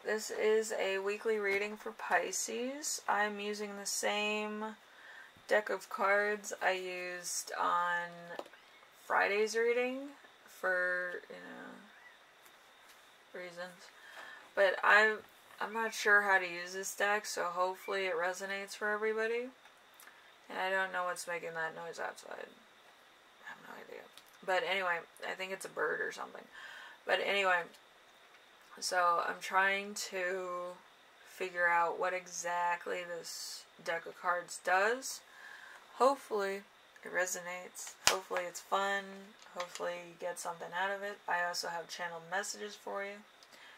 this is a weekly reading for Pisces. I'm using the same deck of cards I used on Friday's reading for, reasons. But I'm not sure how to use this deck, so hopefully it resonates for everybody. And I don't know what's making that noise outside. I have no idea. But anyway, I think it's a bird or something. But anyway, so I'm trying to figure out what exactly this deck of cards does. Hopefully it resonates. Hopefully it's fun. Hopefully you get something out of it. I also have channeled messages for you,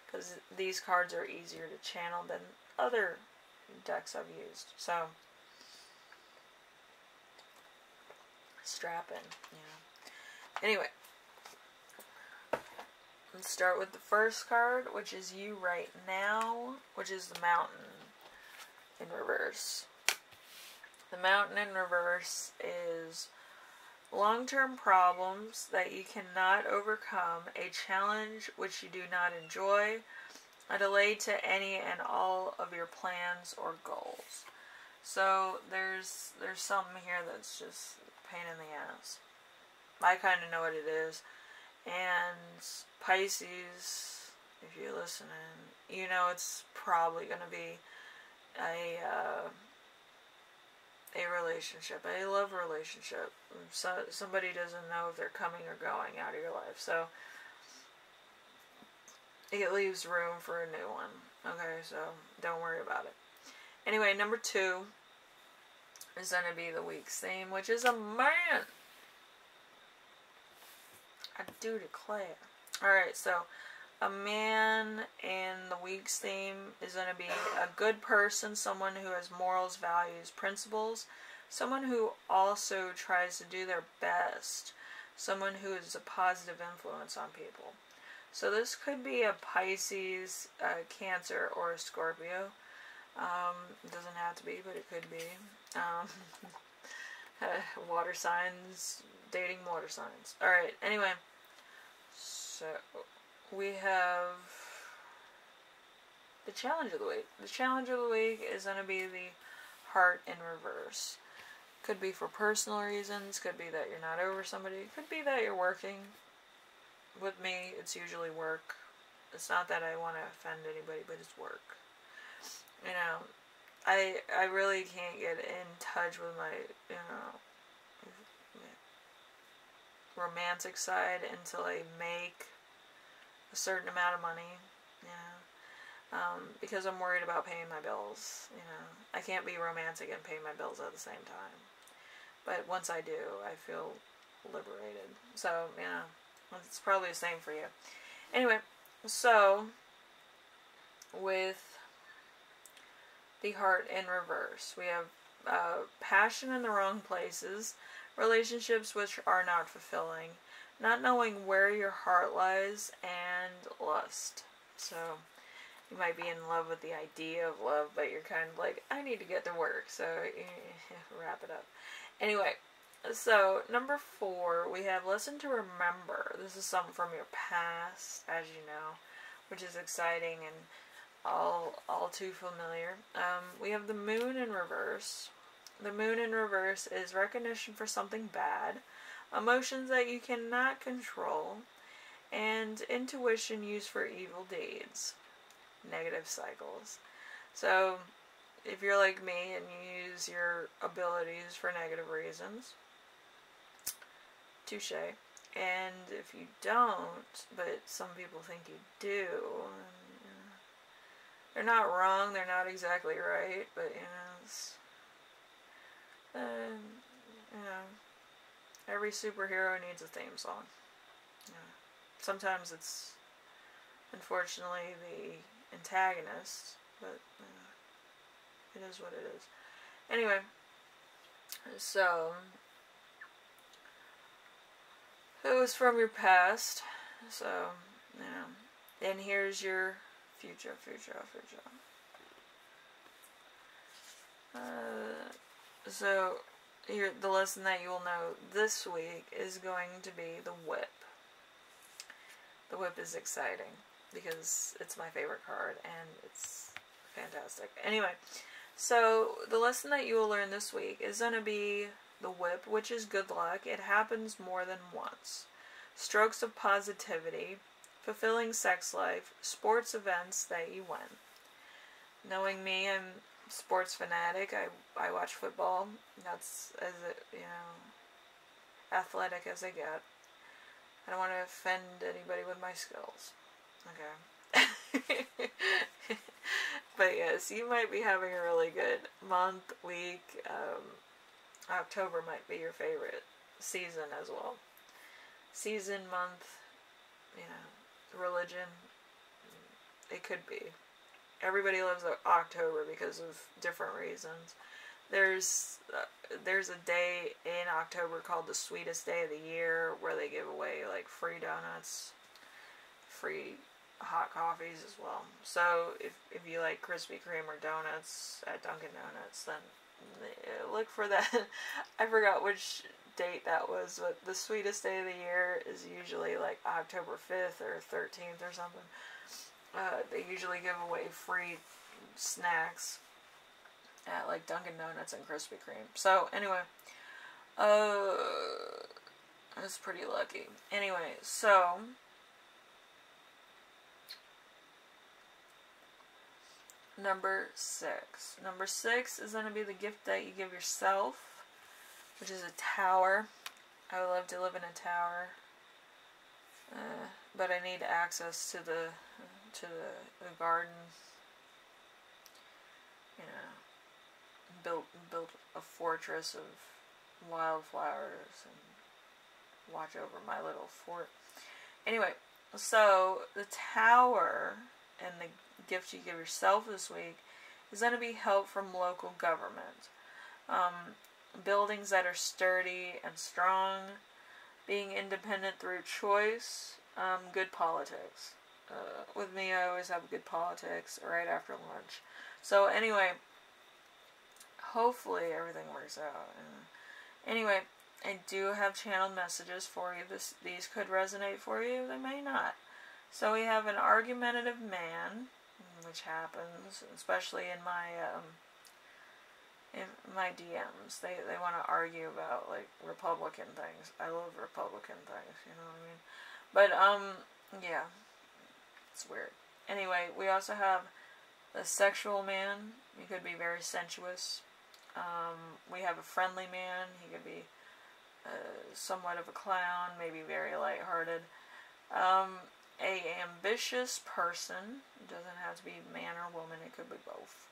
because these cards are easier to channel than other decks I've used. So, strap in, Anyway, let's start with the first card, which is you right now, which is the Mountain in reverse. The Mountain in reverse is long-term problems that you cannot overcome, a challenge which you do not enjoy, a delay to any and all of your plans or goals. So there's something here that's just a pain in the ass. I kind of know what it is. And Pisces, if you're listening, you know it's probably going to be a relationship, a love relationship. So somebody doesn't know if they're coming or going out of your life. So it leaves room for a new one. Okay, so don't worry about it. Anyway, number 2 is going to be the week's theme, which is a man. I do declare. Alright, so a man in the week's theme is going to be a good person, someone who has morals, values, principles, someone who also tries to do their best, someone who is a positive influence on people. So this could be a Pisces, a Cancer, or a Scorpio. It doesn't have to be, but it could be. Water signs, dating water signs. Alright, anyway. So, we have the challenge of the week. The challenge of the week is going to be the Heart in reverse. Could be for personal reasons, could be that you're not over somebody, could be that you're working. With me, it's usually work. It's not that I want to offend anybody, but it's work. I really can't get in touch with my, romantic side until I make a certain amount of money, because I'm worried about paying my bills, I can't be romantic and pay my bills at the same time. But once I do, I feel liberated. So, it's probably the same for you. Anyway, so, with the Heart in reverse, we have passion in the wrong places, relationships which are not fulfilling, not knowing where your heart lies, and lust. So, you might be in love with the idea of love, but you're kind of like, I need to get to work, so wrap it up. Anyway, so number 4, we have Lesson to Remember. This is something from your past, as you know, which is exciting and all too familiar. We have the Moon in reverse. The Moon in reverse is recognition for something bad, emotions that you cannot control, and intuition used for evil deeds, negative cycles. So, if you're like me and you use your abilities for negative reasons, touche. And if you don't, but some people think you do, they're not wrong, they're not exactly right, but it's, every superhero needs a theme song. Sometimes it's, unfortunately, the antagonist, but it is what it is. Anyway, so it was from your past, so, and here's your future. So, the lesson that you will know this week is going to be the Whip. The Whip is exciting. because it's my favorite card and it's fantastic. Anyway, so the lesson that you will learn this week is going to be the whip, which is good luck. It happens more than once. Strokes of positivity, fulfilling sex life, sports events that you win. Knowing me, I'm a sports fanatic. I watch football. That's as athletic as I get. I don't want to offend anybody with my skills. Okay. But yes, you might be having a really good month, week. October might be your favorite season as well. Season, month, religion. It could be. Everybody loves October because of different reasons. There's a day in October called the sweetest day of the year where they give away like free donuts, free hot coffees as well. So if you like Krispy Kreme or donuts at Dunkin' Donuts, then look for that. I forgot which date that was, but the sweetest day of the year is usually like October 5th or 13th or something. They usually give away free snacks at like Dunkin' Donuts and Krispy Kreme. So anyway, that's pretty lucky. Anyway, so number 6. Number 6 is going to be the gift that you give yourself, which is a tower. I would love to live in a tower, but I need access to the garden. Build a fortress of wildflowers and watch over my little fort. Anyway, so the tower and the gift you give yourself this week is going to be help from local government. Buildings that are sturdy and strong, being independent through choice, good politics. With me, I always have good politics right after lunch. So anyway, hopefully everything works out. Anyway, I do have channeled messages for you. These could resonate for you. They may not. So we have an argumentative man, which happens, especially in my DMs. They want to argue about like Republican things. I love Republican things, you know what I mean? But yeah, it's weird. Anyway, we also have a sexual man. He could be very sensuous. We have a friendly man. He could be somewhat of a clown, maybe very lighthearted. A ambitious person. It doesn't have to be man or woman. It could be both.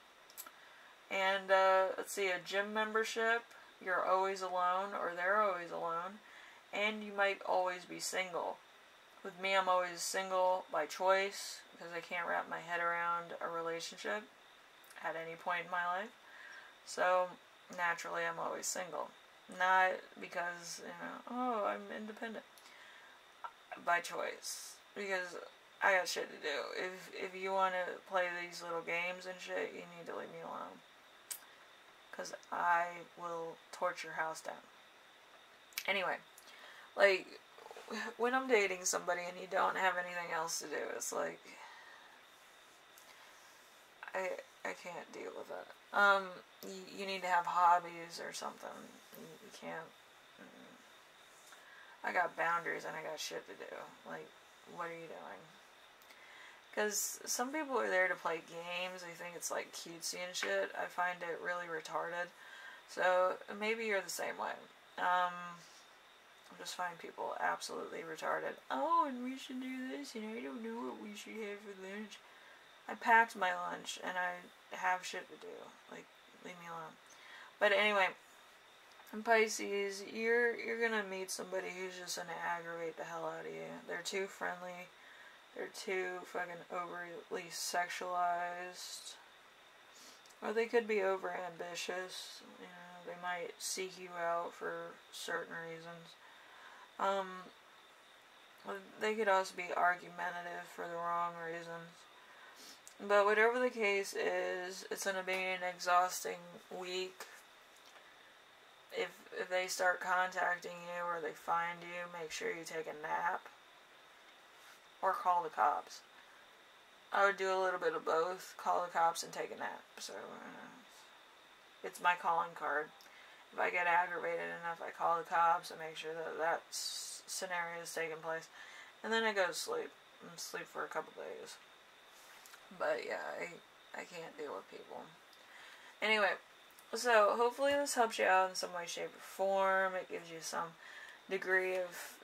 And let's see, a gym membership. You're always alone, or they're always alone, and you might always be single. With me, I'm always single by choice because I can't wrap my head around a relationship at any point in my life. So naturally, I'm always single. Not because, oh, I'm independent. By choice. Because I got shit to do. If you want to play these little games and shit, you need to leave me alone. Because I will torch your house down. Anyway, like, when I'm dating somebody and you don't have anything else to do, it's like, I can't deal with it. You need to have hobbies or something. You can't. I got boundaries and I got shit to do. Like, what are you doing? Because some people are there to play games. They think it's like cutesy and shit. I find it really retarded. So maybe you're the same way. I just find people absolutely retarded. Oh, and we should do this, and I don't know what we should have for lunch. I packed my lunch, and I have shit to do. Like, leave me alone. But anyway, in Pisces, you're gonna meet somebody who's just gonna aggravate the hell out of you. They're too friendly. They're too fucking overly sexualized. Or they could be over ambitious. They might seek you out for certain reasons. They could also be argumentative for the wrong reasons. But whatever the case is, it's going to be an exhausting week. If they start contacting you or they find you, make sure you take a nap. Or call the cops. I would do a little bit of both. Call the cops and take a nap. So, it's my calling card. If I get aggravated enough, I call the cops and make sure that that scenario is taking place. And then I go to sleep. And sleep for a couple days. But yeah, I can't deal with people. Anyway, so hopefully this helps you out in some way, shape, or form. It gives you some degree of